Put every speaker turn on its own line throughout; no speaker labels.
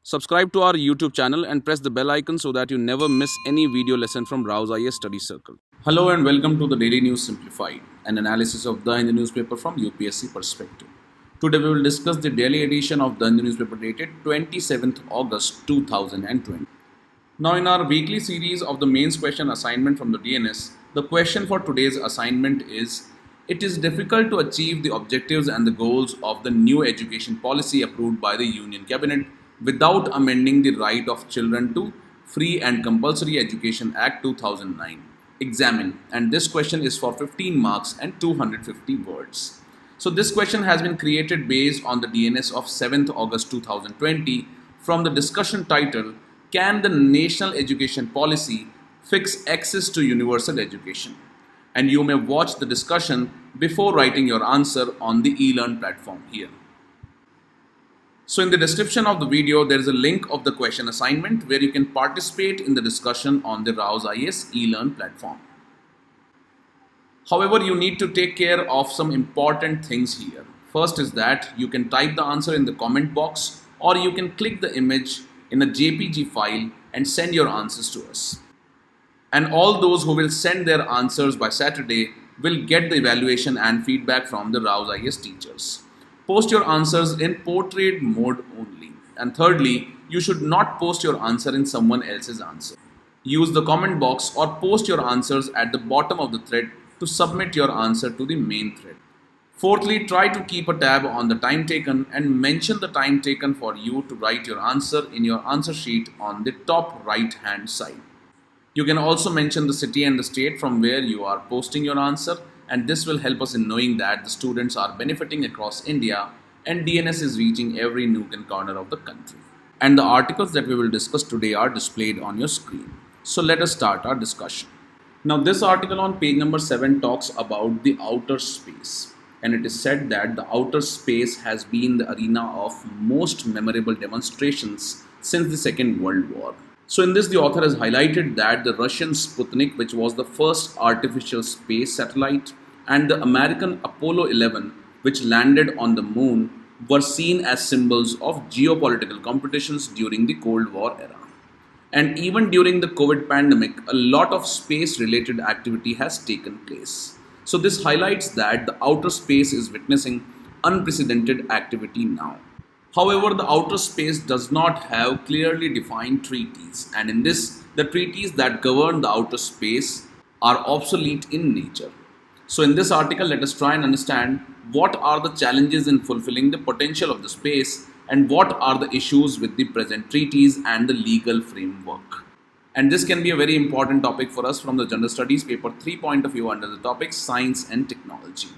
Subscribe to our YouTube channel and press the bell icon so that you never miss any video lesson from RAU'S Study Circle. Hello and welcome to the Daily News Simplified, an analysis of the Hindu newspaper from UPSC perspective. Today we will discuss the daily edition of the Hindu newspaper dated 27th August 2020. Now in our weekly series of the mains question assignment from the DNS, the question for today's assignment is: it is difficult to achieve the objectives and the goals of the new education policy approved by the Union Cabinet without amending the Right of Children to Free and Compulsory Education Act 2009. Examine, and this question is for 15 marks and 250 words. So this question has been created based on the DNS of 7th August 2020 from the discussion title, Can the National Education Policy Fix Access to Universal Education? And you may watch the discussion before writing your answer on the ELEARN platform here. So in the description of the video, there is a link of the question assignment where you can participate in the discussion on the RAU'S ELEARN platform. However, you need to take care of some important things here. First is that you can type the answer in the comment box, or you can click the image in a JPG file and send your answers to us. And all those who will send their answers by Saturday will get the evaluation and feedback from the RAU'S teachers. Post your answers in portrait mode only. And thirdly, you should not post your answer in someone else's answer. Use the comment box or post your answers at the bottom of the thread to submit your answer to the main thread. Fourthly, try to keep a tab on the time taken and mention the time taken for you to write your answer in your answer sheet on the top right hand side. You can also mention the city and the state from where you are posting your answer, and this will help us in knowing that the students are benefiting across India and DNS is reaching every nook and corner of the country. And the articles that we will discuss today are displayed on your screen. So let us start our discussion. Now this article on page number 7 talks about the outer space, and it is said that the outer space has been the arena of most memorable demonstrations since the Second World War. So in this, the author has highlighted that the Russian Sputnik, which was the first artificial space satellite, and the American Apollo 11, which landed on the moon, were seen as symbols of geopolitical competitions during the Cold War era. And even during the COVID pandemic, a lot of space-related activity has taken place. So this highlights that the outer space is witnessing unprecedented activity now. However, the outer space does not have clearly defined treaties, and in this, the treaties that govern the outer space are obsolete in nature. So in this article, let us try and understand what are the challenges in fulfilling the potential of the space and what are the issues with the present treaties and the legal framework. And this can be a very important topic for us from the General Studies paper 3 point of view under the topic Science and Technology.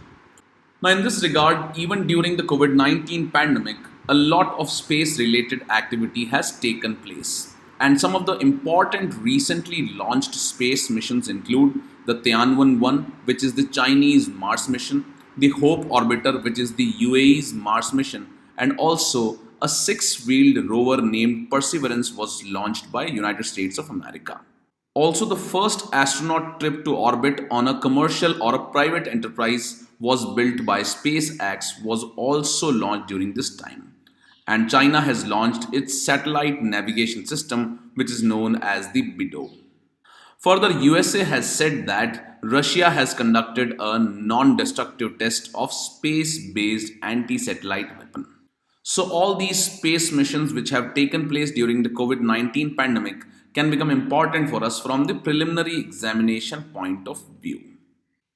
Now in this regard, even during the COVID-19 pandemic, a lot of space-related activity has taken place. And some of the important recently launched space missions include the Tianwen-1, which is the Chinese Mars mission, the Hope Orbiter, which is the UAE's Mars mission, and also a 6-wheeled rover named Perseverance was launched by United States of America. Also, the first astronaut trip to orbit on a commercial or a private enterprise was built by SpaceX was also launched during this time. And China has launched its satellite navigation system, which is known as the BIDO. Further, USA has said that Russia has conducted a non-destructive test of space-based anti-satellite weapon. So all these space missions which have taken place during the COVID-19 pandemic can become important for us from the preliminary examination point of view.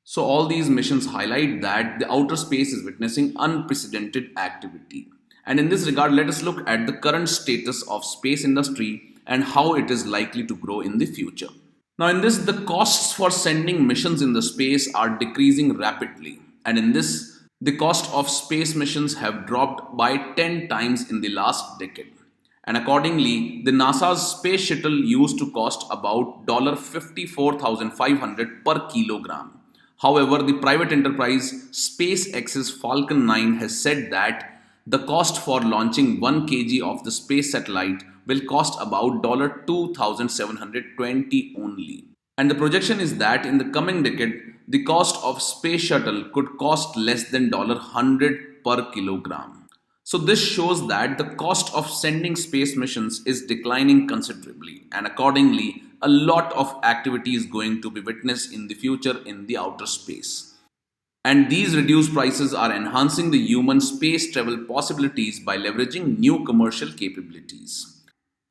So all these missions highlight that the outer space is witnessing unprecedented activity. And in this regard, let us look at the current status of space industry and how it is likely to grow in the future. Now in this, the costs for sending missions in the space are decreasing rapidly. And in this, the cost of space missions have dropped by 10 times in the last decade. And accordingly, the NASA's space shuttle used to cost about $54,500 per kilogram. However, the private enterprise SpaceX's Falcon 9 has said that the cost for launching 1 kg of the space satellite will cost about $2,720 only. And the projection is that in the coming decade, the cost of space shuttle could cost less than $100 per kilogram. So this shows that the cost of sending space missions is declining considerably, and accordingly, a lot of activity is going to be witnessed in the future in the outer space. And these reduced prices are enhancing the human space travel possibilities by leveraging new commercial capabilities.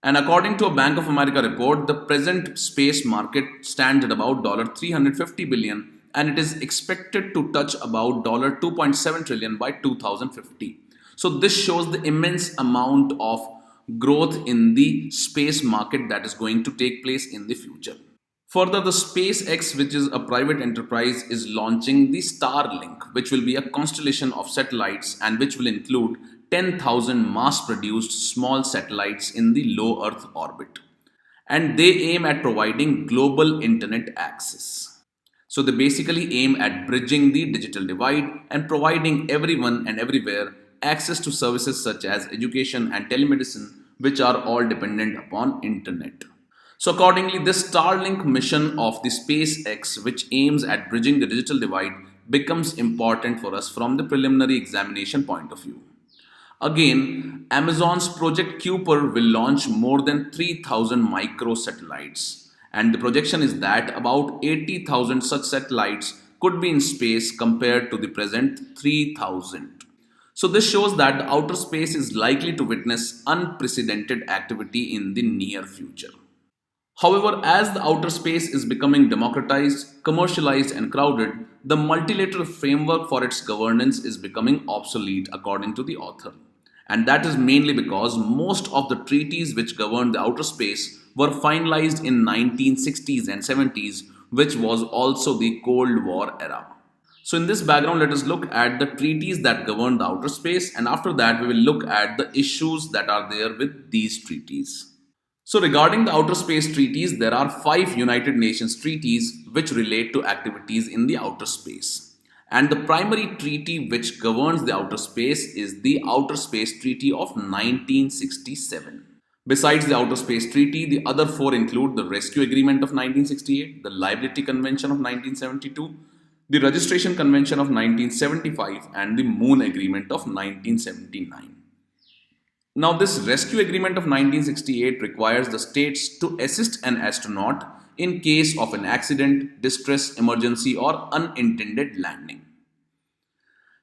And according to a Bank of America report, the present space market stands at about $350 billion, and it is expected to touch about $2.7 trillion by 2050. So this shows the immense amount of growth in the space market that is going to take place in the future. Further, the SpaceX, which is a private enterprise, is launching the Starlink, which will be a constellation of satellites and which will include 10,000 mass produced small satellites in the low Earth orbit. And they aim at providing global internet access. So they basically aim at bridging the digital divide and providing everyone and everywhere access to services such as education and telemedicine, which are all dependent upon internet. So accordingly, this Starlink mission of the SpaceX, which aims at bridging the digital divide, becomes important for us from the preliminary examination point of view. Again, Amazon's Project Kuiper will launch more than 3,000 microsatellites, and the projection is that about 80,000 such satellites could be in space compared to the present 3,000. So this shows that the outer space is likely to witness unprecedented activity in the near future. However, as the outer space is becoming democratized, commercialized, and crowded, the multilateral framework for its governance is becoming obsolete, according to the author. And that is mainly because most of the treaties which govern the outer space were finalized in 1960s and 70s, which was also the Cold War era. So in this background, let us look at the treaties that govern the outer space, and after that we will look at the issues that are there with these treaties. So regarding the outer space treaties, there are 5 United Nations treaties which relate to activities in the outer space. And the primary treaty which governs the outer space is the Outer Space Treaty of 1967. Besides the Outer Space Treaty, the other 4 include the Rescue Agreement of 1968, the Liability Convention of 1972, the Registration Convention of 1975, and the Moon Agreement of 1979. Now, this Rescue Agreement of 1968 requires the states to assist an astronaut in case of an accident, distress, emergency, or unintended landing.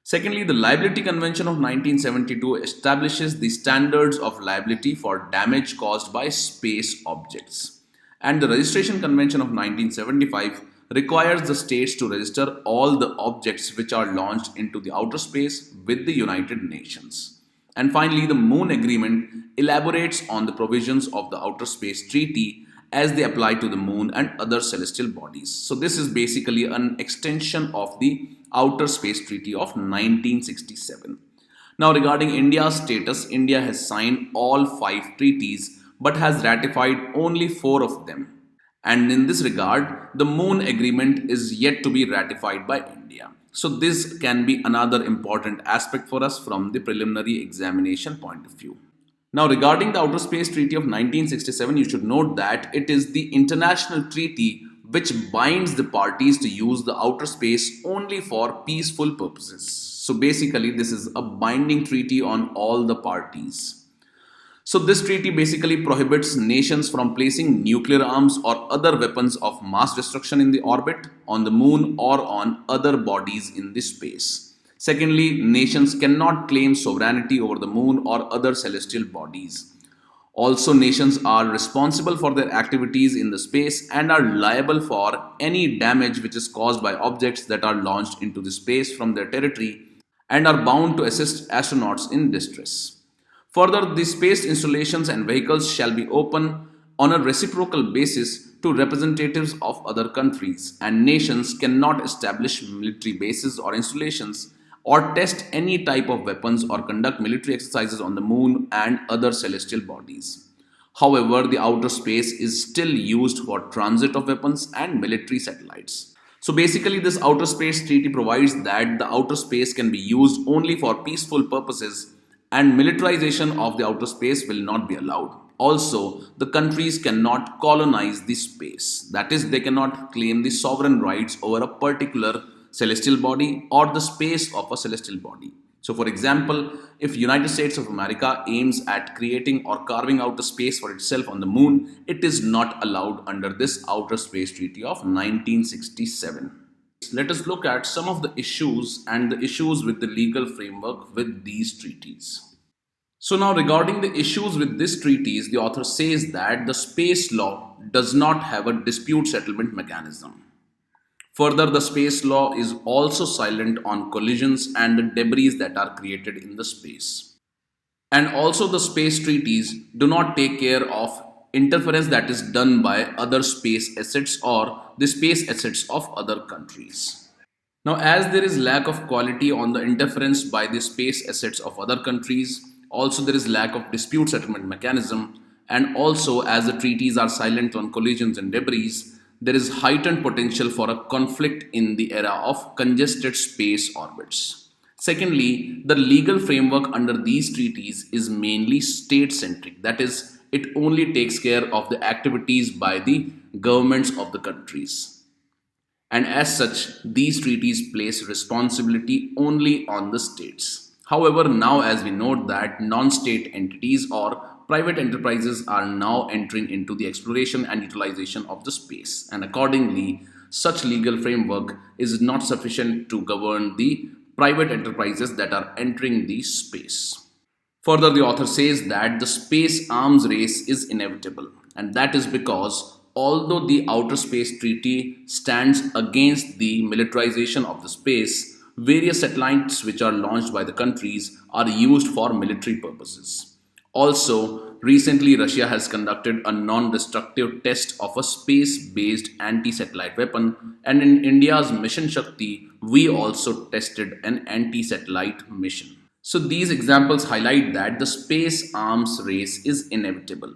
Secondly, the Liability Convention of 1972 establishes the standards of liability for damage caused by space objects. And the Registration Convention of 1975 requires the states to register all the objects which are launched into the outer space with the United Nations. And finally, the Moon Agreement elaborates on the provisions of the Outer Space Treaty as they apply to the Moon and other celestial bodies. So this is basically an extension of the Outer Space Treaty of 1967. Now regarding India's status, India has signed all 5 treaties but has ratified only 4 of them. And in this regard, the Moon Agreement is yet to be ratified by India. So this can be another important aspect for us from the preliminary examination point of view. Now regarding the Outer Space Treaty of 1967, you should note that it is the international treaty which binds the parties to use the outer space only for peaceful purposes. So basically this is a binding treaty on all the parties. So this treaty basically prohibits nations from placing nuclear arms or other weapons of mass destruction in the orbit, on the moon, or on other bodies in the space. Secondly, nations cannot claim sovereignty over the moon or other celestial bodies. Also, nations are responsible for their activities in the space and are liable for any damage which is caused by objects that are launched into the space from their territory and are bound to assist astronauts in distress. Further, the space installations and vehicles shall be open on a reciprocal basis to representatives of other countries, and nations cannot establish military bases or installations or test any type of weapons or conduct military exercises on the moon and other celestial bodies. However, the outer space is still used for transit of weapons and military satellites. So basically, this Outer Space Treaty provides that the outer space can be used only for peaceful purposes and militarization of the outer space will not be allowed. Also, the countries cannot colonize the space. That is, they cannot claim the sovereign rights over a particular celestial body or the space of a celestial body. So for example, if United States of America aims at creating or carving out a space for itself on the moon, it is not allowed under this Outer Space Treaty of 1967. Let us look at some of the issues and the issues with the legal framework with these treaties. So now regarding the issues with these treaties, the author says that the space law does not have a dispute settlement mechanism. Further, the space law is also silent on collisions and the debris that are created in the space. And also, the space treaties do not take care of interference that is done by other space assets or the space assets of other countries. Now, as there is lack of quality on the interference by the space assets of other countries, also there is lack of dispute settlement mechanism, and also as the treaties are silent on collisions and debris, there is heightened potential for a conflict in the era of congested space orbits. Secondly, the legal framework under these treaties is mainly state centric, that is, it only takes care of the activities by the governments of the countries. And as such, these treaties place responsibility only on the states. However, now as we note that non-state entities or private enterprises are now entering into the exploration and utilization of the space, and accordingly, such legal framework is not sufficient to govern the private enterprises that are entering the space. Further, the author says that the space arms race is inevitable, and that is because although the Outer Space Treaty stands against the militarization of the space, various satellites which are launched by the countries are used for military purposes. Also, recently Russia has conducted a non-destructive test of a space-based anti-satellite weapon, and in India's Mission Shakti, we also tested an anti-satellite mission. So these examples highlight that the space arms race is inevitable.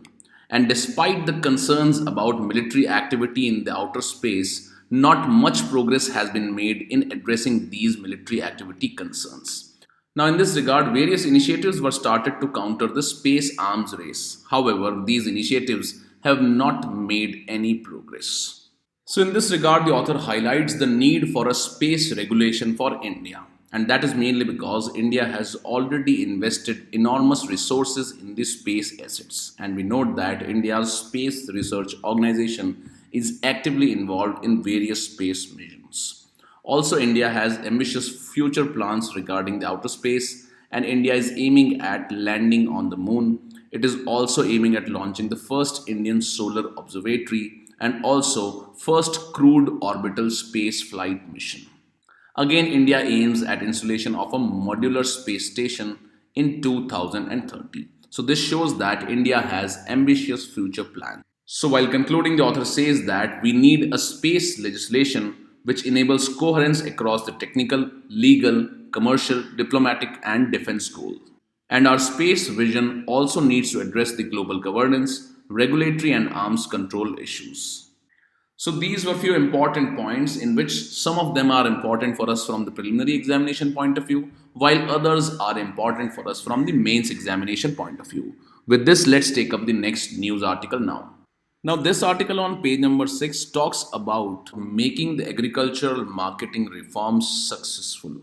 And despite the concerns about military activity in the outer space, not much progress has been made in addressing these military activity concerns. Now, in this regard, various initiatives were started to counter the space arms race. However, these initiatives have not made any progress. So, in this regard, the author highlights the need for a space regulation for India. And that is mainly because India has already invested enormous resources in the space assets. And we note that India's Space Research Organization is actively involved in various space missions. Also, India has ambitious future plans regarding the outer space, and India is aiming at landing on the moon. It is also aiming at launching the first Indian solar observatory and also first crewed orbital space flight mission. Again, India aims at installation of a modular space station in 2030. So this shows that India has ambitious future plans. So while concluding, the author says that we need a space legislation which enables coherence across the technical, legal, commercial, diplomatic and defense goals. And our space vision also needs to address the global governance, regulatory and arms control issues. So these were few important points in which some of them are important for us from the preliminary examination point of view, while others are important for us from the mains examination point of view. With this, let's take up the next news article now. Now, this article on page number 6 talks about making the agricultural marketing reforms successful.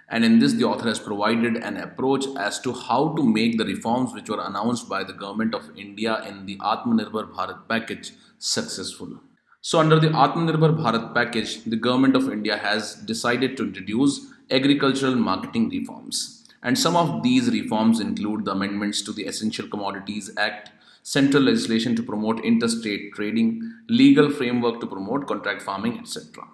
And in this, the author has provided an approach as to how to make the reforms which were announced by the government of India in the Atmanirbhar Bharat package successful. So under the Atmanirbhar Bharat package, the government of India has decided to introduce agricultural marketing reforms. And some of these reforms include the amendments to the Essential Commodities Act, central legislation to promote interstate trading, legal framework to promote contract farming, etc.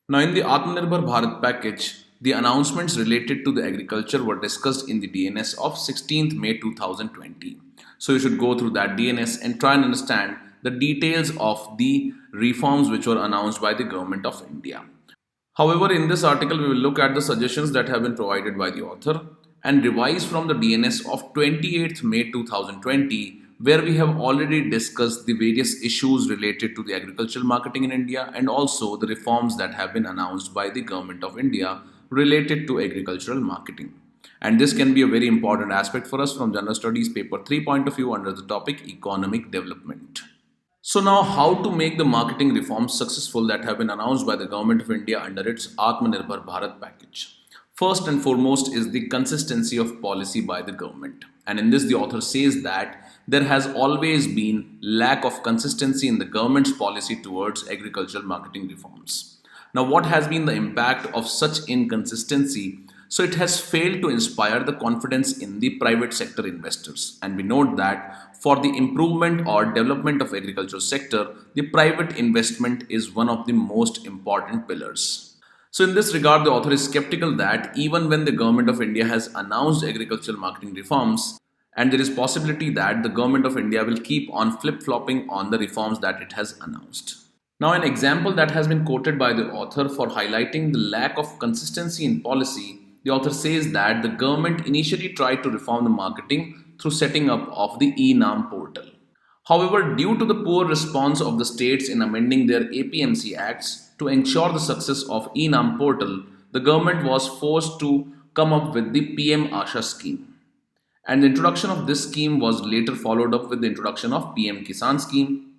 Now in the Atmanirbhar Bharat package, the announcements related to the agriculture were discussed in the DNS of 16th May 2020. So you should go through that DNS and try and understand the details of the reforms which were announced by the government of India. However, in this article, we will look at the suggestions that have been provided by the author and revise from the DNS of 28th May 2020, where we have already discussed the various issues related to the agricultural marketing in India and also the reforms that have been announced by the government of India related to agricultural marketing. And this can be a very important aspect for us from General Studies Paper 3 point of view under the topic Economic Development. So now, how to make the marketing reforms successful that have been announced by the government of India under its Atmanirbhar Bharat package. First and foremost is the consistency of policy by the government. And in this, the author says that there has always been lack of consistency in the government's policy towards agricultural marketing reforms. Now, what has been the impact of such inconsistency? So, it has failed to inspire the confidence in the private sector investors. And we note that for the improvement or development of agricultural sector, the private investment is one of the most important pillars. So, in this regard, the author is skeptical that even when the government of India has announced agricultural marketing reforms, and there is possibility that the government of India will keep on flip-flopping on the reforms that it has announced. Now, an example that has been quoted by the author for highlighting the lack of consistency in policy, the author says that the government initially tried to reform the marketing through setting up of the ELEARN portal. However, due to the poor response of the states in amending their APMC acts to ensure the success of ELEARN portal, the government was forced to come up with the PM Asha scheme. And the introduction of this scheme was later followed up with the introduction of PM Kisan scheme.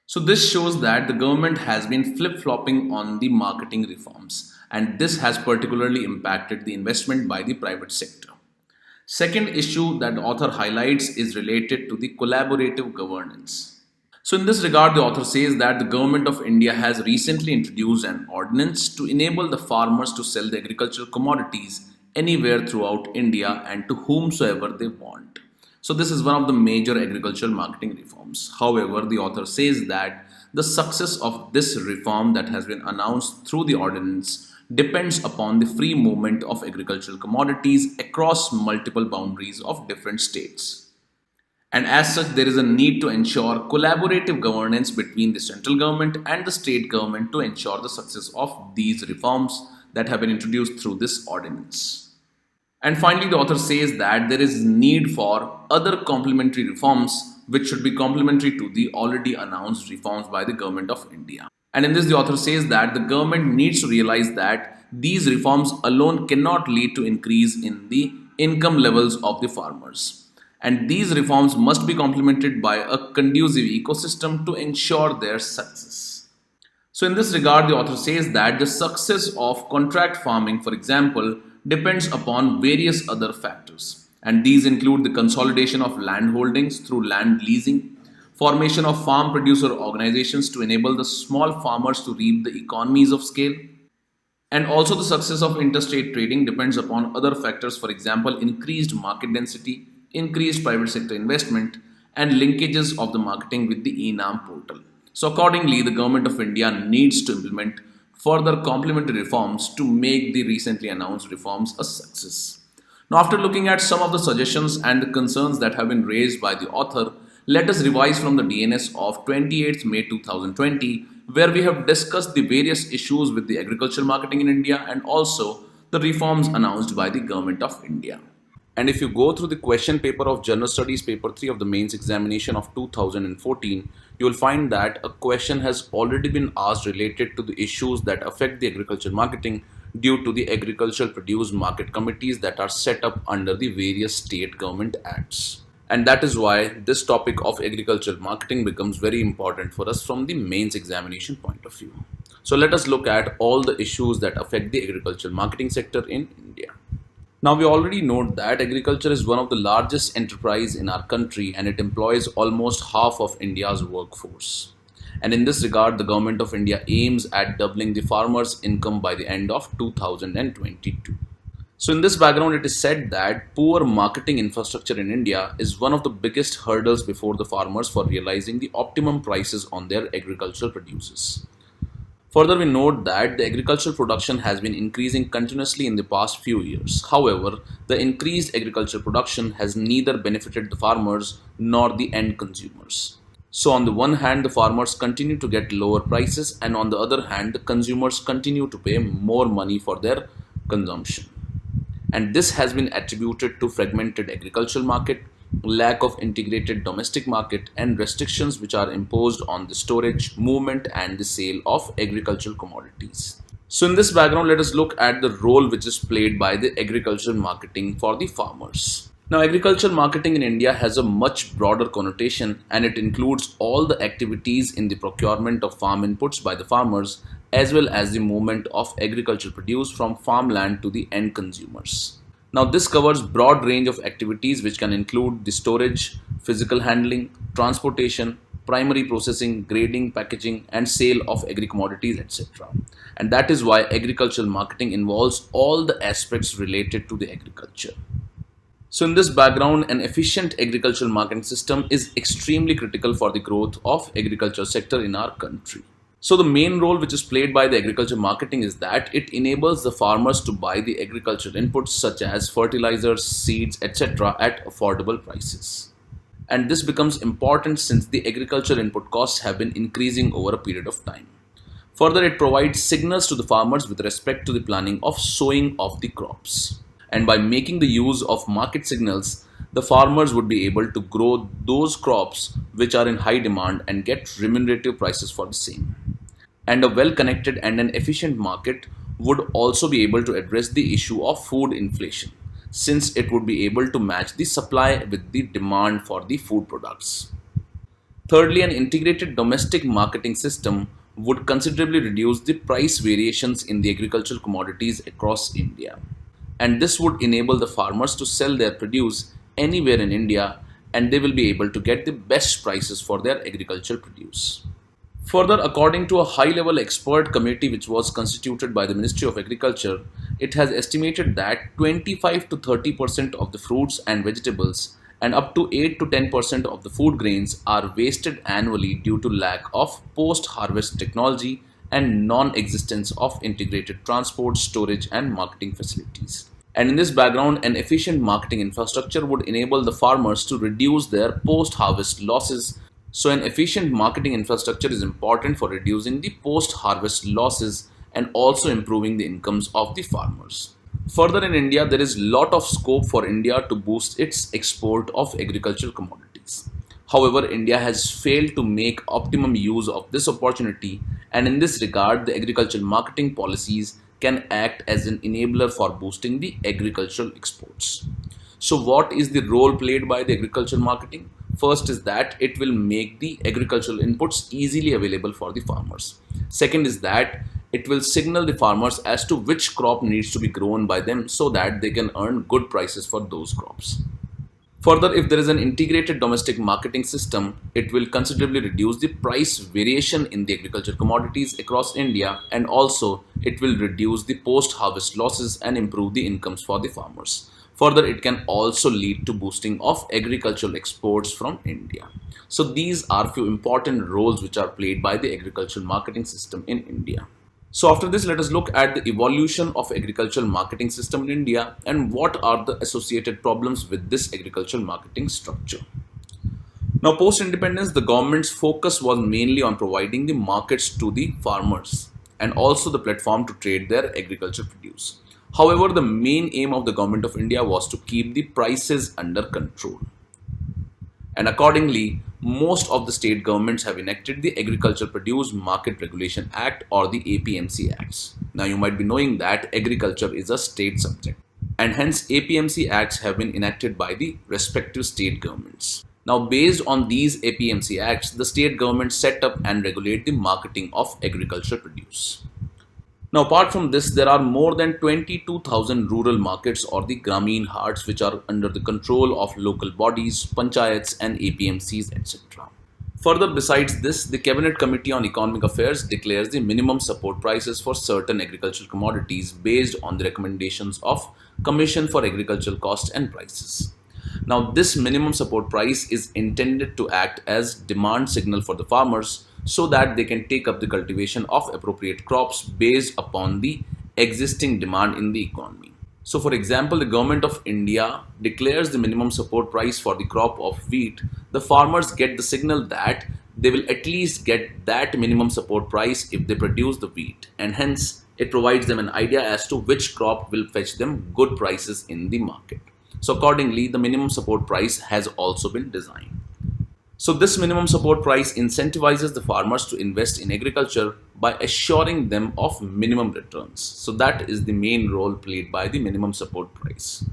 So this shows that the government has been flip-flopping on the marketing reforms, and this has particularly impacted the investment by the private sector. Second issue that the author highlights is related to the collaborative governance. So in this regard, the author says that the government of India has recently introduced an ordinance to enable the farmers to sell the agricultural commodities anywhere throughout India and to whomsoever they want. So this is one of the major agricultural marketing reforms. However, the author says that the success of this reform that has been announced through the ordinance depends upon the free movement of agricultural commodities across multiple boundaries of different states. And as such, there is a need to ensure collaborative governance between the central government and the state government to ensure the success of these reforms that have been introduced through this ordinance. And finally, the author says that there is need for other complementary reforms which should be complementary to the already announced reforms by the government of India. And in this, the author says that the government needs to realize that these reforms alone cannot lead to increase in the income levels of the farmers. And these reforms must be complemented by a conducive ecosystem to ensure their success. So in this regard, the author says that the success of contract farming, for example, depends upon various other factors. And these include the consolidation of land holdings through land leasing, formation of farm producer organizations to enable the small farmers to reap the economies of scale, and also the success of interstate trading depends upon other factors, for example, increased market density, increased private sector investment, and linkages of the marketing with the ELEARN portal. So accordingly, the government of India needs to implement further complementary reforms to make the recently announced reforms a success. Now, after looking at some of the suggestions and the concerns that have been raised by the author, let us revise from the DNS of 28th May 2020, where we have discussed the various issues with the agricultural marketing in India and also the reforms announced by the government of India. And if you go through the question paper of General Studies paper 3 of the mains examination of 2014, you will find that a question has already been asked related to the issues that affect the agricultural marketing due to the agricultural produce market committees that are set up under the various state government acts. And that is why this topic of agricultural marketing becomes very important for us from the mains examination point of view. So let us look at all the issues that affect the agricultural marketing sector in India. Now, we already know that agriculture is one of the largest enterprise in our country and it employs almost half of India's workforce. And in this regard, the government of India aims at doubling the farmers' income by the end of 2022. So in this background, it is said that poor marketing infrastructure in India is one of the biggest hurdles before the farmers for realizing the optimum prices on their agricultural produces. Further, we note that the agricultural production has been increasing continuously in the past few years. However, the increased agricultural production has neither benefited the farmers nor the end consumers. So on the one hand, the farmers continue to get lower prices, and on the other hand, the consumers continue to pay more money for their consumption. And this has been attributed to fragmented agricultural market, lack of integrated domestic market, and restrictions which are imposed on the storage, movement, and the sale of agricultural commodities. So in this background, let us look at the role which is played by the agricultural marketing for the farmers. Now, agricultural marketing in India has a much broader connotation and it includes all the activities in the procurement of farm inputs by the farmers as well as the movement of agricultural produce from farmland to the end consumers. Now, this covers broad range of activities which can include the storage, physical handling, transportation, primary processing, grading, packaging, and sale of agri-commodities, etc. And that is why agricultural marketing involves all the aspects related to the agriculture. So in this background, an efficient agricultural marketing system is extremely critical for the growth of agriculture sector in our country. So the main role which is played by the agriculture marketing is that it enables the farmers to buy the agricultural inputs such as fertilizers, seeds, etc. at affordable prices. And this becomes important since the agricultural input costs have been increasing over a period of time. Further, it provides signals to the farmers with respect to the planning of sowing of the crops. And by making the use of market signals, the farmers would be able to grow those crops which are in high demand and get remunerative prices for the same. And a well-connected and an efficient market would also be able to address the issue of food inflation, since it would be able to match the supply with the demand for the food products. Thirdly, an integrated domestic marketing system would considerably reduce the price variations in the agricultural commodities across India. And this would enable the farmers to sell their produce anywhere in India, and they will be able to get the best prices for their agricultural produce. Further, according to a high-level expert committee which was constituted by the Ministry of Agriculture, it has estimated that 25 to 30% of the fruits and vegetables and up to 8 to 10% of the food grains are wasted annually due to lack of post-harvest technology and non-existence of integrated transport, storage and marketing facilities. And in this background, an efficient marketing infrastructure would enable the farmers to reduce their post-harvest losses. So an efficient marketing infrastructure is important for reducing the post-harvest losses and also improving the incomes of the farmers. Further, in India, there is a lot of scope for India to boost its export of agricultural commodities. However, India has failed to make optimum use of this opportunity, and in this regard, the agricultural marketing policies can act as an enabler for boosting the agricultural exports. So what is the role played by the agricultural marketing? First is that it will make the agricultural inputs easily available for the farmers. Second is that it will signal the farmers as to which crop needs to be grown by them so that they can earn good prices for those crops. Further, if there is an integrated domestic marketing system, it will considerably reduce the price variation in the agricultural commodities across India, and also it will reduce the post-harvest losses and improve the incomes for the farmers. Further, it can also lead to boosting of agricultural exports from India. So these are few important roles which are played by the agricultural marketing system in India. So after this, let us look at the evolution of agricultural marketing system in India and what are the associated problems with this agricultural marketing structure. Now, post-independence, the government's focus was mainly on providing the markets to the farmers and also the platform to trade their agricultural produce. However, the main aim of the government of India was to keep the prices under control. And accordingly, most of the state governments have enacted the Agricultural Produce Market Regulation Act or the APMC Acts. Now, you might be knowing that agriculture is a state subject, and hence APMC Acts have been enacted by the respective state governments. Now, based on these APMC Acts, the state governments set up and regulate the marketing of agricultural produce. Now, apart from this, there are more than 22,000 rural markets or the Grameen Hats which are under the control of local bodies, panchayats and APMCs, etc. Further, besides this, the Cabinet Committee on Economic Affairs declares the minimum support prices for certain agricultural commodities based on the recommendations of Commission for Agricultural Cost and Prices. Now, this minimum support price is intended to act as demand signal for the farmers so that they can take up the cultivation of appropriate crops based upon the existing demand in the economy. So, for example, the Government of India declares the minimum support price for the crop of wheat. The farmers get the signal that they will at least get that minimum support price if they produce the wheat, and hence it provides them an idea as to which crop will fetch them good prices in the market. So accordingly, the minimum support price has also been designed. So this minimum support price incentivizes the farmers to invest in agriculture by assuring them of minimum returns. So that is the main role played by the minimum support price.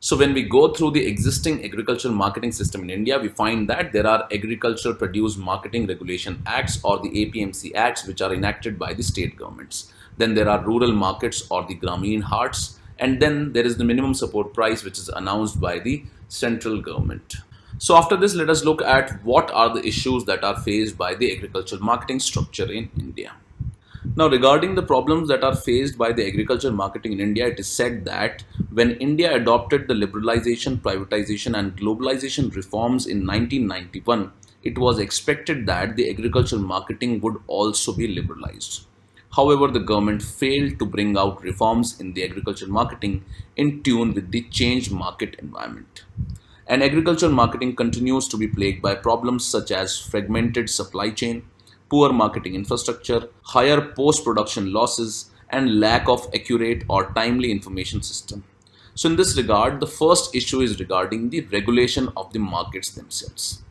So when we go through the existing agricultural marketing system in India, we find that there are Agricultural Produce Marketing Regulation Acts or the APMC Acts which are enacted by the state governments. Then there are rural markets or the Grameen Hearts, and then there is the minimum support price which is announced by the central government. So after this, let us look at what are the issues that are faced by the agricultural marketing structure in India. Now, regarding the problems that are faced by the agricultural marketing in India, it is said that when India adopted the liberalization, privatization and globalization reforms in 1991, it was expected that the agricultural marketing would also be liberalized. However, the government failed to bring out reforms in the agricultural marketing in tune with the changed market environment. And agricultural marketing continues to be plagued by problems such as fragmented supply chain, poor marketing infrastructure, higher post-production losses, and lack of accurate or timely information system. So in this regard, the first issue is regarding the regulation of the markets themselves.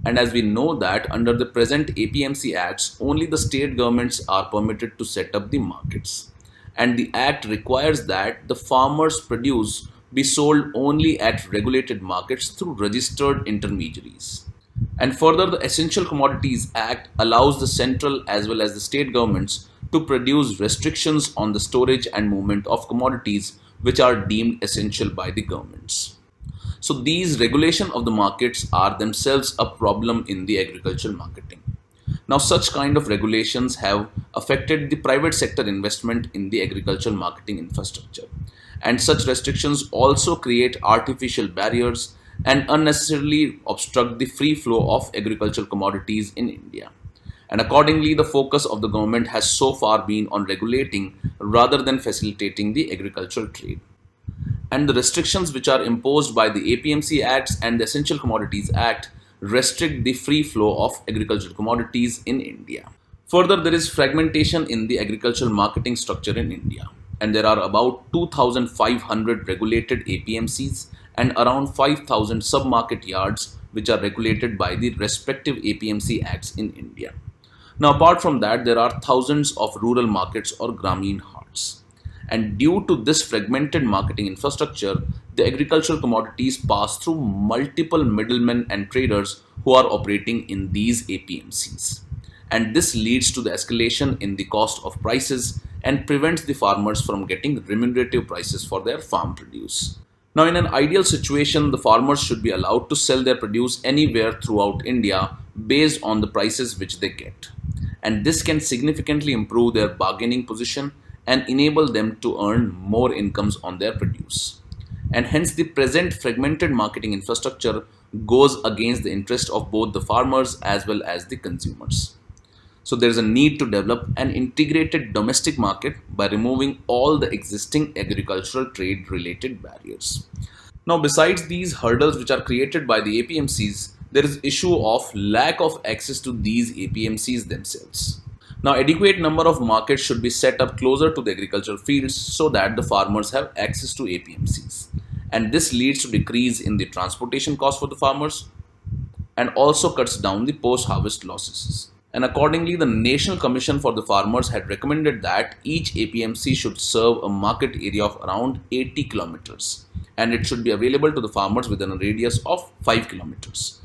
And as we know that under the present APMC Acts, only the state governments are permitted to set up the markets. And the Act requires that the farmers' produce be sold only at regulated markets through registered intermediaries. And further, the Essential Commodities Act allows the central as well as the state governments to produce restrictions on the storage and movement of commodities which are deemed essential by the governments. So these regulation of the markets are themselves a problem in the agricultural marketing. Now, such kind of regulations have affected the private sector investment in the agricultural marketing infrastructure. And such restrictions also create artificial barriers and unnecessarily obstruct the free flow of agricultural commodities in India. And accordingly, the focus of the government has so far been on regulating rather than facilitating the agricultural trade. And the restrictions which are imposed by the APMC Acts and the Essential Commodities Act restrict the free flow of agricultural commodities in India. Further, there is fragmentation in the agricultural marketing structure in India. And there are about 2,500 regulated APMCs and around 5,000 sub-market yards which are regulated by the respective APMC Acts in India. Now, apart from that, there are thousands of rural markets or Grameen Hearts. And due to this fragmented marketing infrastructure, the agricultural commodities pass through multiple middlemen and traders who are operating in these APMCs. And this leads to the escalation in the cost of prices and prevents the farmers from getting remunerative prices for their farm produce. Now, in an ideal situation, the farmers should be allowed to sell their produce anywhere throughout India based on the prices which they get. And this can significantly improve their bargaining position and enable them to earn more incomes on their produce. And hence, the present fragmented marketing infrastructure goes against the interest of both the farmers as well as the consumers. So there is a need to develop an integrated domestic market by removing all the existing agricultural trade related barriers. Now, besides these hurdles which are created by the APMCs, there is issue of lack of access to these APMCs themselves. Now, adequate number of markets should be set up closer to the agricultural fields so that the farmers have access to APMCs. And this leads to decrease in the transportation cost for the farmers and also cuts down the post-harvest losses. And accordingly, the National Commission for the Farmers had recommended that each APMC should serve a market area of around 80 kilometers and it should be available to the farmers within a radius of 5 kilometers.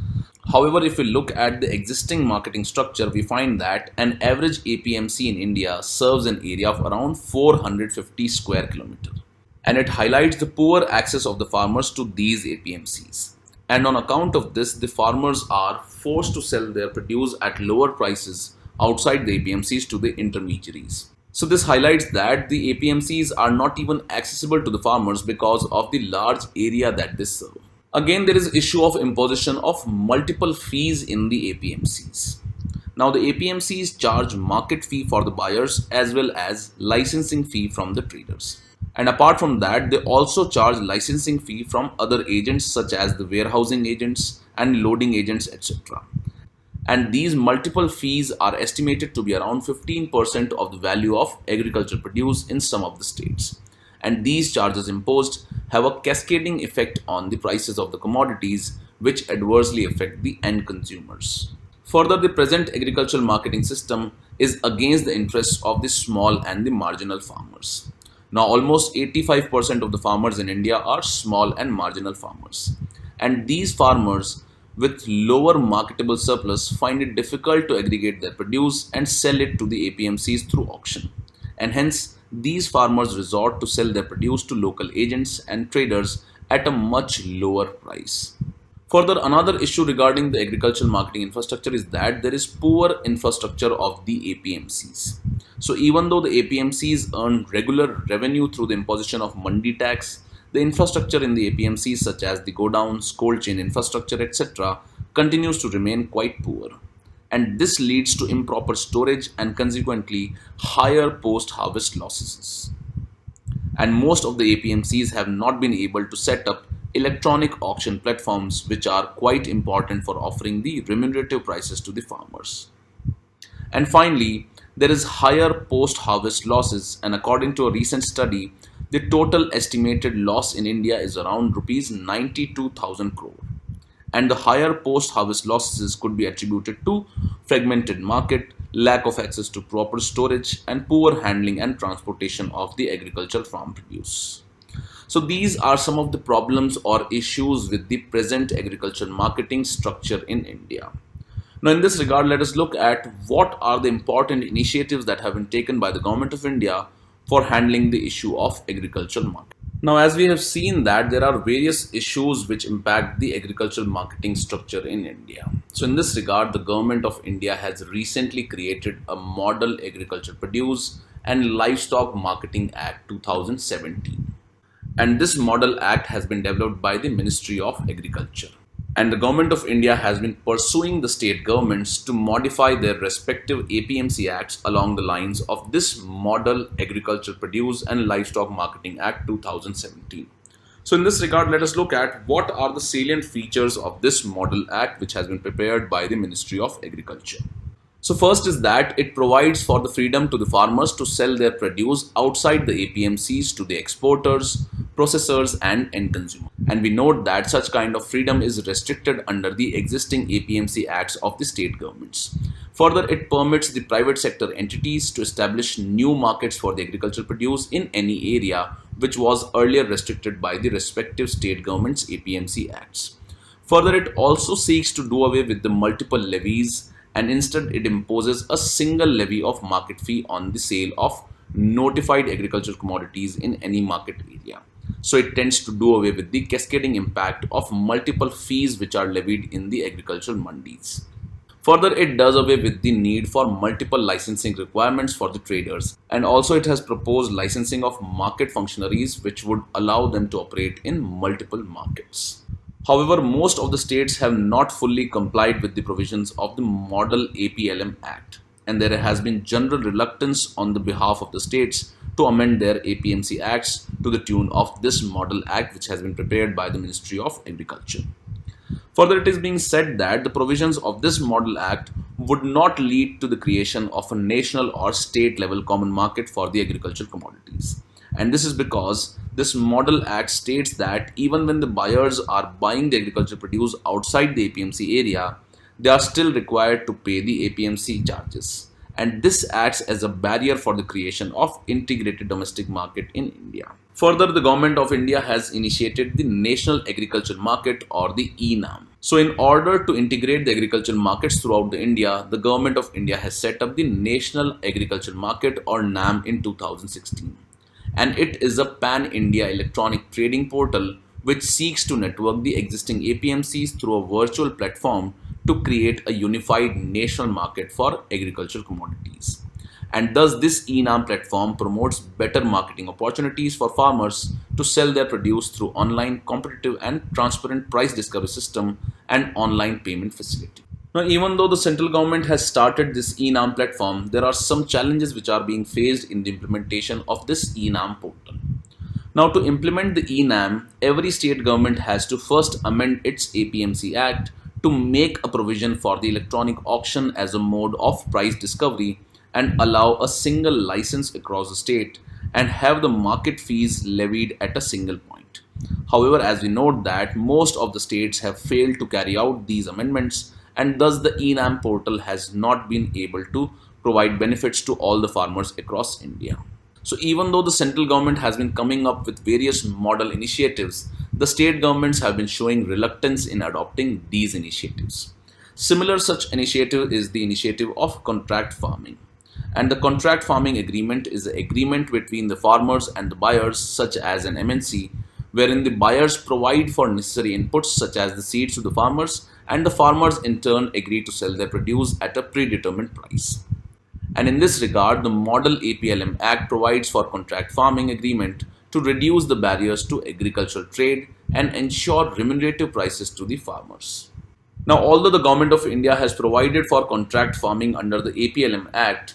However, if we look at the existing marketing structure, we find that an average APMC in India serves an area of around 450 square kilometers. And it highlights the poor access of the farmers to these APMCs. And on account of this, the farmers are forced to sell their produce at lower prices outside the APMCs to the intermediaries. So this highlights that the APMCs are not even accessible to the farmers because of the large area that they serve. Again, there is issue of imposition of multiple fees in the APMCs. Now, the APMCs charge market fee for the buyers as well as licensing fee from the traders. And apart from that, they also charge licensing fee from other agents such as the warehousing agents and loading agents, etc. And these multiple fees are estimated to be around 15% of the value of agricultural produce in some of the states. And these charges imposed have a cascading effect on the prices of the commodities, which adversely affect the end consumers. Further, the present agricultural marketing system is against the interests of the small and the marginal farmers. Now, almost 85% of the farmers in India are small and marginal farmers. And these farmers with lower marketable surplus find it difficult to aggregate their produce and sell it to the APMCs through auction. And hence, these farmers resort to sell their produce to local agents and traders at a much lower price. Further, another issue regarding the agricultural marketing infrastructure is that there is poor infrastructure of the APMCs. So even though the APMCs earn regular revenue through the imposition of mandi tax, the infrastructure in the APMCs such as the godowns, cold chain infrastructure, etc. continues to remain quite poor. And this leads to improper storage and consequently higher post-harvest losses. And most of the APMCs have not been able to set up electronic auction platforms, which are quite important for offering the remunerative prices to the farmers. And finally, there is higher post-harvest losses, and according to a recent study, the total estimated loss in India is around rupees 92,000 crore. And the higher post-harvest losses could be attributed to fragmented market, lack of access to proper storage, and poor handling and transportation of the agricultural farm produce. So these are some of the problems or issues with the present agricultural marketing structure in India. Now, in this regard, let us look at what are the important initiatives that have been taken by the Government of India for handling the issue of agricultural marketing. Now, as we have seen that there are various issues which impact the agricultural marketing structure in India. So in this regard, the Government of India has recently created a Model Agriculture Produce and Livestock Marketing Act 2017. And this Model Act has been developed by the Ministry of Agriculture. And the Government of India has been pursuing the state governments to modify their respective APMC acts along the lines of this Model Agriculture Produce and Livestock Marketing Act 2017. So in this regard, let us look at what are the salient features of this Model Act which has been prepared by the Ministry of Agriculture. So first is that it provides for the freedom to the farmers to sell their produce outside the APMCs to the exporters, processors and end consumers. And we note that such kind of freedom is restricted under the existing APMC acts of the state governments. Further, it permits the private sector entities to establish new markets for the agricultural produce in any area which was earlier restricted by the respective state governments' APMC acts. Further, it also seeks to do away with the multiple levies, and instead it imposes a single levy of market fee on the sale of notified agricultural commodities in any market area. So it tends to do away with the cascading impact of multiple fees which are levied in the agricultural mandis. Further, it does away with the need for multiple licensing requirements for the traders, and also it has proposed licensing of market functionaries which would allow them to operate in multiple markets. However, most of the states have not fully complied with the provisions of the Model APLM Act, and there has been general reluctance on the behalf of the states to amend their APMC acts to the tune of this Model Act which has been prepared by the Ministry of Agriculture. Further, it is being said that the provisions of this Model Act would not lead to the creation of a national or state level common market for the agricultural commodities. And this is because this Model Act states that even when the buyers are buying the agricultural produce outside the APMC area, they are still required to pay the APMC charges. And this acts as a barrier for the creation of integrated domestic market in India. Further, the Government of India has initiated the National Agricultural Market or the ENAM. So in order to integrate the agricultural markets throughout India, the Government of India has set up the National Agricultural Market or NAM in 2016. And it is a pan-India electronic trading portal which seeks to network the existing APMCs through a virtual platform to create a unified national market for agricultural commodities. And thus this ENAM platform promotes better marketing opportunities for farmers to sell their produce through online, competitive and transparent price discovery system and online payment facility. Now, even though the central government has started this ENAM platform, there are some challenges which are being faced in the implementation of this ENAM portal. Now, to implement the ENAM, every state government has to first amend its APMC Act to make a provision for the electronic auction as a mode of price discovery and allow a single license across the state and have the market fees levied at a single point. However, as we note that most of the states have failed to carry out these amendments, and thus the ENAM portal has not been able to provide benefits to all the farmers across India. So even though the central government has been coming up with various model initiatives, the state governments have been showing reluctance in adopting these initiatives. Similar such initiative is the initiative of contract farming. And the contract farming agreement is an agreement between the farmers and the buyers, such as an MNC, wherein the buyers provide for necessary inputs such as the seeds to the farmers, and the farmers in turn agree to sell their produce at a predetermined price. And in this regard, the Model APLM Act provides for contract farming agreement to reduce the barriers to agricultural trade and ensure remunerative prices to the farmers. Now, although the Government of India has provided for contract farming under the APLM Act,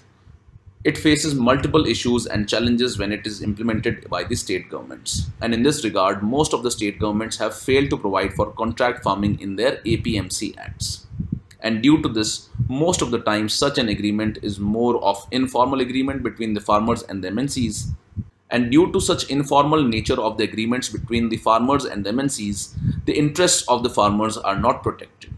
it faces multiple issues and challenges when it is implemented by the state governments. And in this regard, most of the state governments have failed to provide for contract farming in their APMC acts. And due to this, most of the time such an agreement is more of informal agreement between the farmers and the MNCs. And due to such informal nature of the agreements between the farmers and the MNCs, the interests of the farmers are not protected.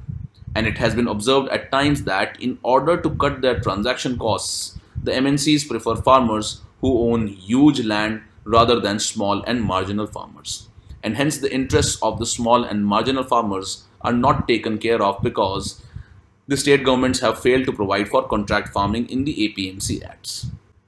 And it has been observed at times that in order to cut their transaction costs, the MNCs prefer farmers who own huge land rather than small and marginal farmers. And hence the interests of the small and marginal farmers are not taken care of because the state governments have failed to provide for contract farming in the APMC acts.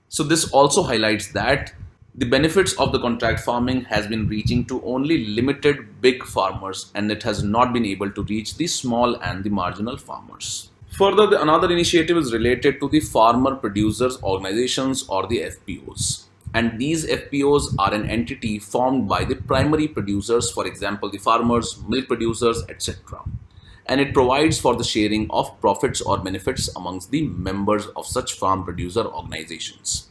So this also highlights that the benefits of the contract farming has been reaching to only limited big farmers, and it has not been able to reach the small and the marginal farmers. Further, another initiative is related to the farmer producers organizations or the FPOs. And these FPOs are an entity formed by the primary producers, for example, the farmers, milk producers, etc. And it provides for the sharing of profits or benefits amongst the members of such farm producer organizations.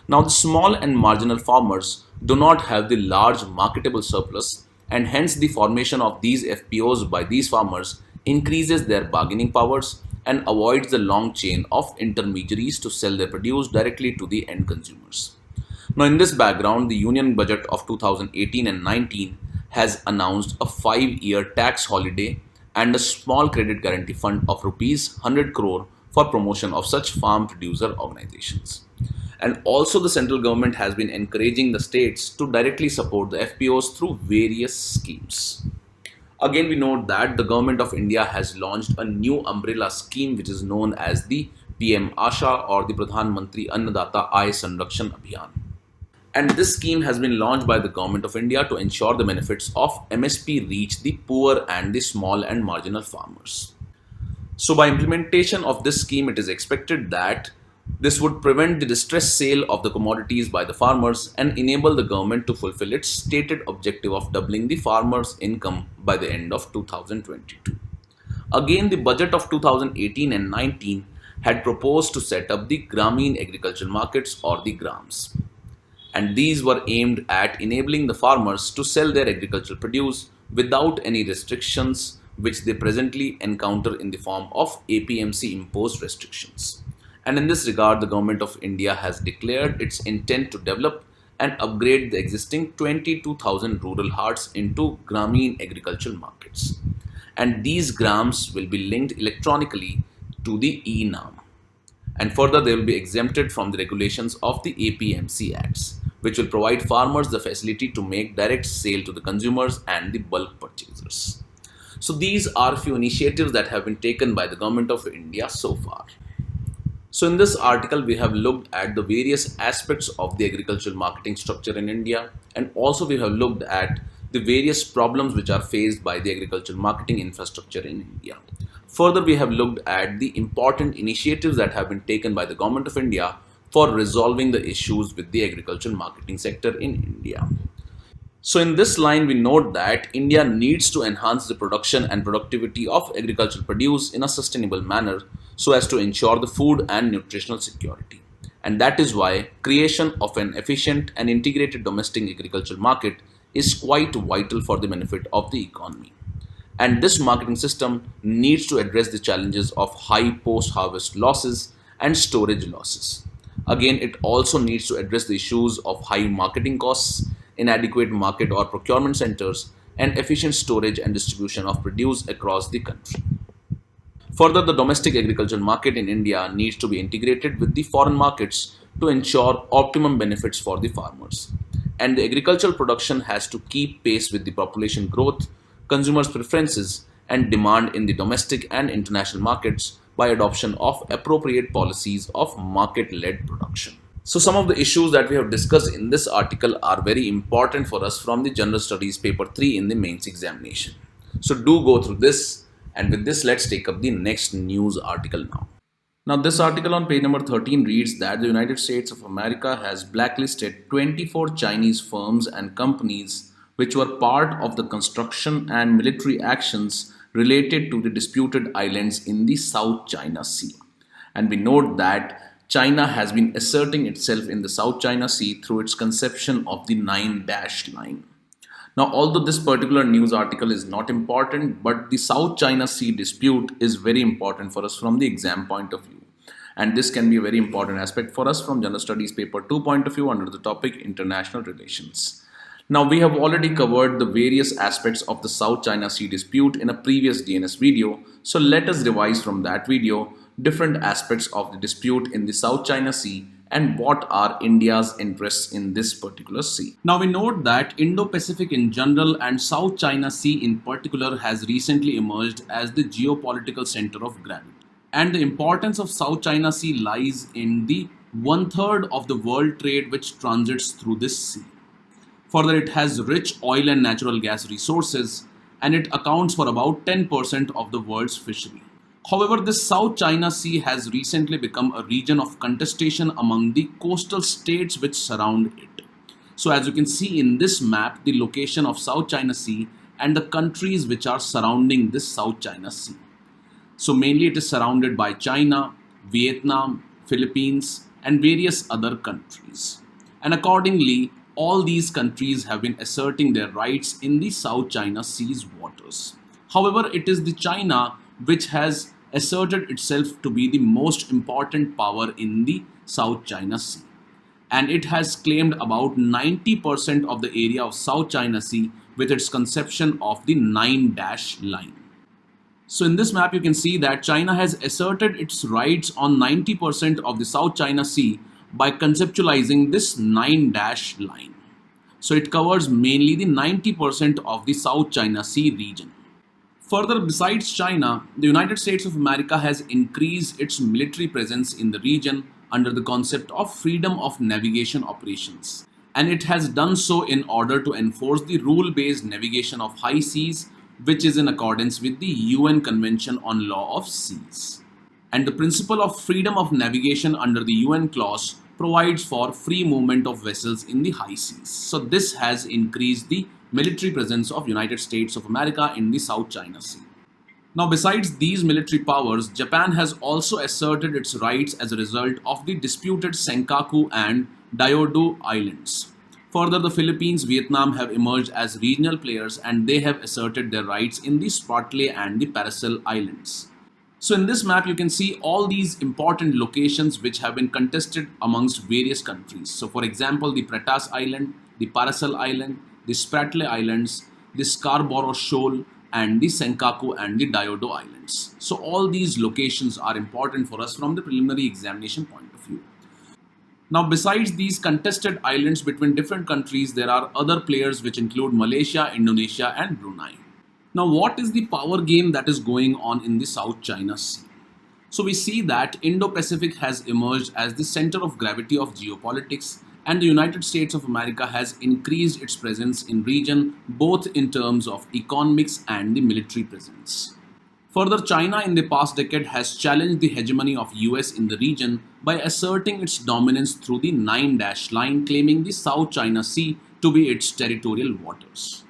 Now, the small and marginal farmers do not have the large marketable surplus, and hence the formation of these FPOs by these farmers increases their bargaining powers and avoids the long chain of intermediaries to sell their produce directly to the end consumers. Now, in this background, the Union Budget of 2018 and 19 has announced a 5-year tax holiday and a small credit guarantee fund of rupees 100 crore for promotion of such farm producer organizations. And also the central government has been encouraging the states to directly support the FPOs through various schemes. Again, we note that the Government of India has launched a new umbrella scheme which is known as the PM Asha or the Pradhan Mantri Annadata Aay Sanrakshan Abhiyan. And this scheme has been launched by the Government of India to ensure the benefits of MSP reach the poor and the small and marginal farmers. So by implementation of this scheme, it is expected that this would prevent the distressed sale of the commodities by the farmers and enable the government to fulfill its stated objective of doubling the farmers' income by the end of 2022. Again, the budget of 2018 and 19 had proposed to set up the Grameen agricultural markets or the GRAMs. And these were aimed at enabling the farmers to sell their agricultural produce without any restrictions which they presently encounter in the form of APMC imposed restrictions. And in this regard, the Government of India has declared its intent to develop and upgrade the existing 22,000 rural hearts into Grameen agricultural markets. And these GRAMs will be linked electronically to the e-NAM. And further, they will be exempted from the regulations of the APMC Acts, which will provide farmers the facility to make direct sale to the consumers and the bulk purchasers. So these are few initiatives that have been taken by the Government of India so far. So in this article, we have looked at the various aspects of the agricultural marketing structure in India, and also we have looked at the various problems which are faced by the agricultural marketing infrastructure in India. Further, we have looked at the important initiatives that have been taken by the Government of India for resolving the issues with the agricultural marketing sector in India. So in this line, we note that India needs to enhance the production and productivity of agricultural produce in a sustainable manner so as to ensure the food and nutritional security. And that is why creation of an efficient and integrated domestic agricultural market is quite vital for the benefit of the economy. And this marketing system needs to address the challenges of high post-harvest losses and storage losses. Again, it also needs to address the issues of high marketing costs, inadequate market or procurement centers, and efficient storage and distribution of produce across the country. Further, the domestic agricultural market in India needs to be integrated with the foreign markets to ensure optimum benefits for the farmers. And the agricultural production has to keep pace with the population growth, consumers' preferences, and demand in the domestic and international markets by adoption of appropriate policies of market-led production. So some of the issues that we have discussed in this article are very important for us from the General Studies paper 3 in the mains examination. So do go through this, and with this let's take up the next news article now. Now this article on page number 13 reads that the United States of America has blacklisted 24 Chinese firms and companies which were part of the construction and military actions related to the disputed islands in the South China Sea. And we note that China has been asserting itself in the South China Sea through its conception of the 9-dash line. Now, although this particular news article is not important, but the South China Sea dispute is very important for us from the exam point of view. And this can be a very important aspect for us from General Studies paper 2 point of view under the topic International Relations. Now, we have already covered the various aspects of the South China Sea dispute in a previous DNS video. So let us revise from that video different aspects of the dispute in the South China Sea and what are India's interests in this particular sea. Now we note that Indo-Pacific in general and South China Sea in particular has recently emerged as the geopolitical center of gravity. And the importance of South China Sea lies in the 1/3 of the world trade which transits through this sea. Further, it has rich oil and natural gas resources, and it accounts for about 10% of the world's fishery. However, this South China Sea has recently become a region of contestation among the coastal states which surround it. So as you can see in this map, the location of South China Sea and the countries which are surrounding this South China Sea. So mainly it is surrounded by China, Vietnam, Philippines, and various other countries. And accordingly, all these countries have been asserting their rights in the South China Sea's waters. However, it is the China which has asserted itself to be the most important power in the South China Sea. And it has claimed about 90% of the area of South China Sea with its conception of the 9-dash line. So in this map, you can see that China has asserted its rights on 90% of the South China Sea by conceptualizing this 9-dash line. So it covers mainly the 90% of the South China Sea region. Further, besides China, the United States of America has increased its military presence in the region under the concept of freedom of navigation operations. And it has done so in order to enforce the rule-based navigation of high seas, which is in accordance with the UN Convention on Law of Seas. And the principle of freedom of navigation under the UN clause provides for free movement of vessels in the high seas. So this has increased the military presence of United States of America in the South China Sea. Now, besides these military powers, Japan has also asserted its rights as a result of the disputed Senkaku and Diaoyu Islands. Further, the Philippines, Vietnam have emerged as regional players and they have asserted their rights in the Spratly and the Paracel Islands. So in this map, you can see all these important locations which have been contested amongst various countries. So for example, the Pratas Island, the Paracel Island, the Spratly Islands, the Scarborough Shoal, and the Senkaku and the Diaoyu Islands. So all these locations are important for us from the preliminary examination point of view. Now, besides these contested islands between different countries, there are other players which include Malaysia, Indonesia, and Brunei. Now, what is the power game that is going on in the South China Sea? So we see that Indo-Pacific has emerged as the center of gravity of geopolitics, and the United States of America has increased its presence in region both in terms of economics and the military presence. Further, China in the past decade has challenged the hegemony of US in the region by asserting its dominance through the 9-dash line, claiming the South China Sea to be its territorial waters.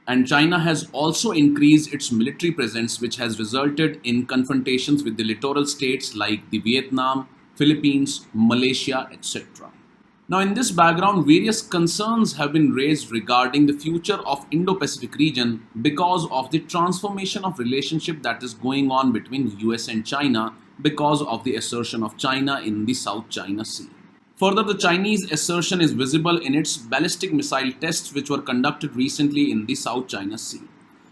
And China has also increased its military presence, which has resulted in confrontations with the littoral states like the Vietnam, Philippines, Malaysia, etc. Now, in this background, various concerns have been raised regarding the future of Indo-Pacific region because of the transformation of relationship that is going on between US and China because of the assertion of China in the South China Sea. Further, the Chinese assertion is visible in its ballistic missile tests which were conducted recently in the South China Sea.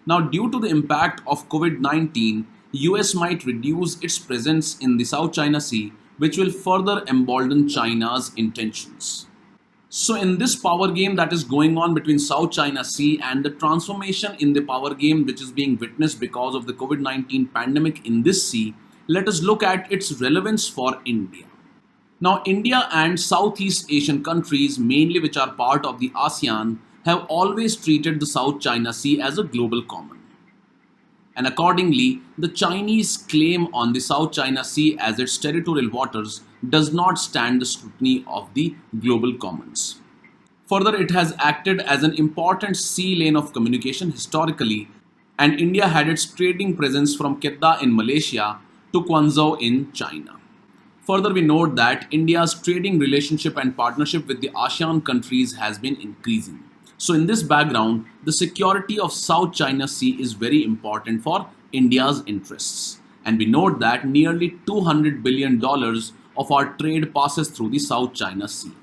Now, due to the impact of COVID-19, US might reduce its presence in the South China Sea which will further embolden China's intentions. So, in this power game that is going on between South China Sea and the transformation in the power game which is being witnessed because of the COVID-19 pandemic in this sea, let us look at its relevance for India. Now, India and Southeast Asian countries, mainly which are part of the ASEAN, have always treated the South China Sea as a global common. And accordingly, the Chinese claim on the South China Sea as its territorial waters does not stand the scrutiny of the global commons. Further, it has acted as an important sea lane of communication historically, and India had its trading presence from Kedah in Malaysia to Guangzhou in China. Further, we note that India's trading relationship and partnership with the ASEAN countries has been increasing. So, in this background, the security of South China Sea is very important for India's interests. And we note that nearly $200 billion of our trade passes through the South China Sea.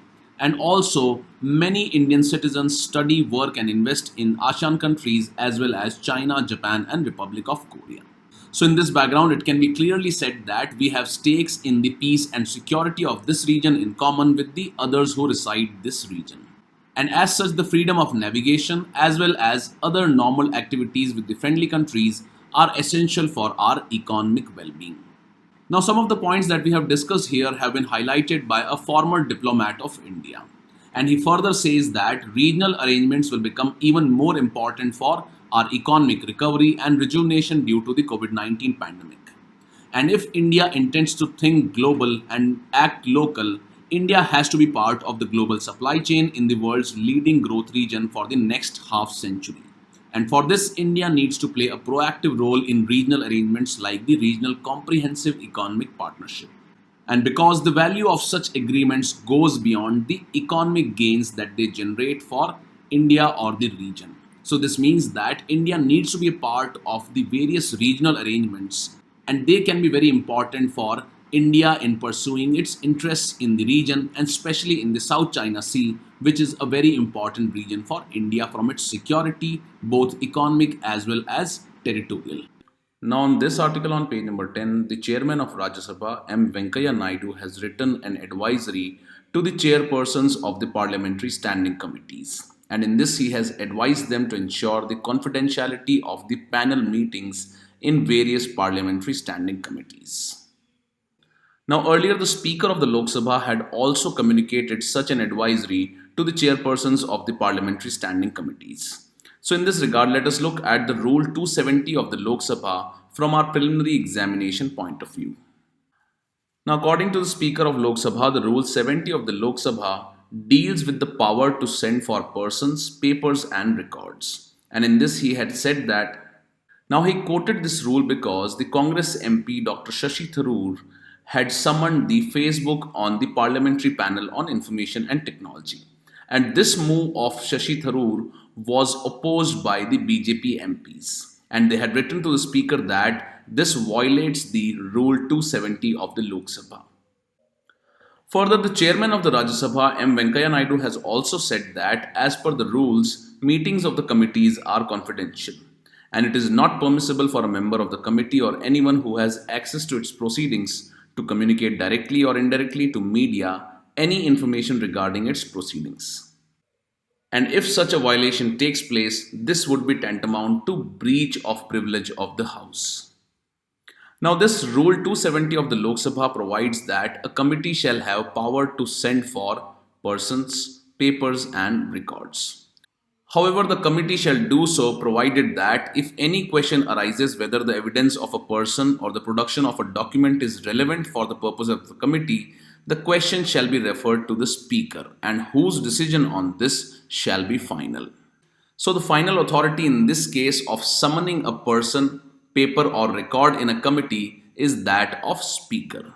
And also, many Indian citizens study, work, and invest in ASEAN countries as well as China, Japan, and Republic of Korea. So, in this background, it can be clearly said that we have stakes in the peace and security of this region in common with the others who reside this region. And as such, the freedom of navigation as well as other normal activities with the friendly countries are essential for our economic well-being. Now, some of the points that we have discussed here have been highlighted by a former diplomat of India. And he further says that regional arrangements will become even more important for our economic recovery and rejuvenation due to the COVID-19 pandemic. And if India intends to think global and act local, India has to be part of the global supply chain in the world's leading growth region for the next half century. And for this, India needs to play a proactive role in regional arrangements like the Regional Comprehensive Economic Partnership. And because the value of such agreements goes beyond the economic gains that they generate for India or the region. So this means that India needs to be a part of the various regional arrangements, and they can be very important for India in pursuing its interests in the region, and especially in the South China Sea, which is a very important region for India from its security, both economic as well as territorial. Now, on this article on page number 10, the chairman of Rajya Sabha, M. Venkaiah Naidu, has written an advisory to the chairpersons of the parliamentary standing committees. And in this, he has advised them to ensure the confidentiality of the panel meetings in various parliamentary standing committees. Now, earlier, the Speaker of the Lok Sabha had also communicated such an advisory to the chairpersons of the parliamentary standing committees. So, in this regard, let us look at the Rule 270 of the Lok Sabha from our preliminary examination point of view. Now, according to the Speaker of Lok Sabha, the Rule 70 of the Lok Sabha deals with the power to send for persons, papers, and records. And in this, he had said that. Now, he quoted this rule because the Congress MP Dr. Shashi Tharoor had summoned the Facebook on the parliamentary panel on information and technology. And this move of Shashi Tharoor was opposed by the BJP MPs. And they had written to the Speaker that this violates the Rule 270 of the Lok Sabha. Further, the chairman of the Rajya Sabha, M. Venkaiah Naidu, has also said that as per the rules, meetings of the committees are confidential. And it is not permissible for a member of the committee or anyone who has access to its proceedings to communicate directly or indirectly to media any information regarding its proceedings. And if such a violation takes place, this would be tantamount to breach of privilege of the House. Now, this Rule 270 of the Lok Sabha provides that a committee shall have power to send for persons, papers, and records. However, the committee shall do so provided that if any question arises whether the evidence of a person or the production of a document is relevant for the purpose of the committee, the question shall be referred to the Speaker, and whose decision on this shall be final. So, the final authority in this case of summoning a person, paper, or record in a committee is that of Speaker.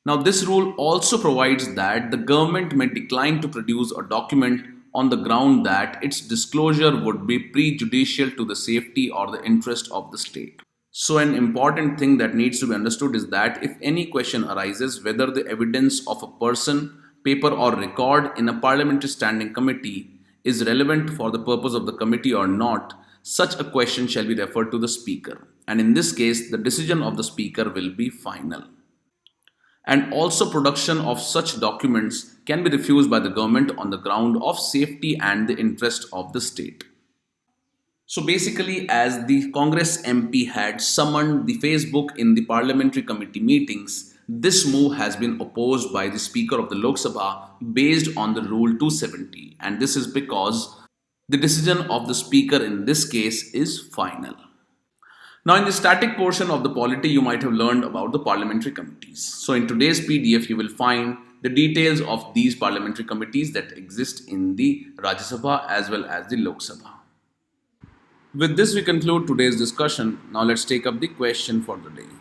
Now, this rule also provides that the government may decline to produce a document on the ground that its disclosure would be prejudicial to the safety or the interest of the state. So, an important thing that needs to be understood is that if any question arises whether the evidence of a person, paper, or record in a parliamentary standing committee is relevant for the purpose of the committee or not, such a question shall be referred to the Speaker. And in this case, the decision of the Speaker will be final. And also production of such documents can be refused by the government on the ground of safety and the interest of the state. So basically, as the Congress MP had summoned the Facebook in the parliamentary committee meetings, this move has been opposed by the Speaker of the Lok Sabha based on the Rule 270, and this is because the decision of the Speaker in this case is final. Now, in the static portion of the polity, you might have learned about the parliamentary committees. So, in today's PDF, you will find the details of these parliamentary committees that exist in the Rajya Sabha as well as the Lok Sabha. With this, we conclude today's discussion. Now, let's take up the question for the day.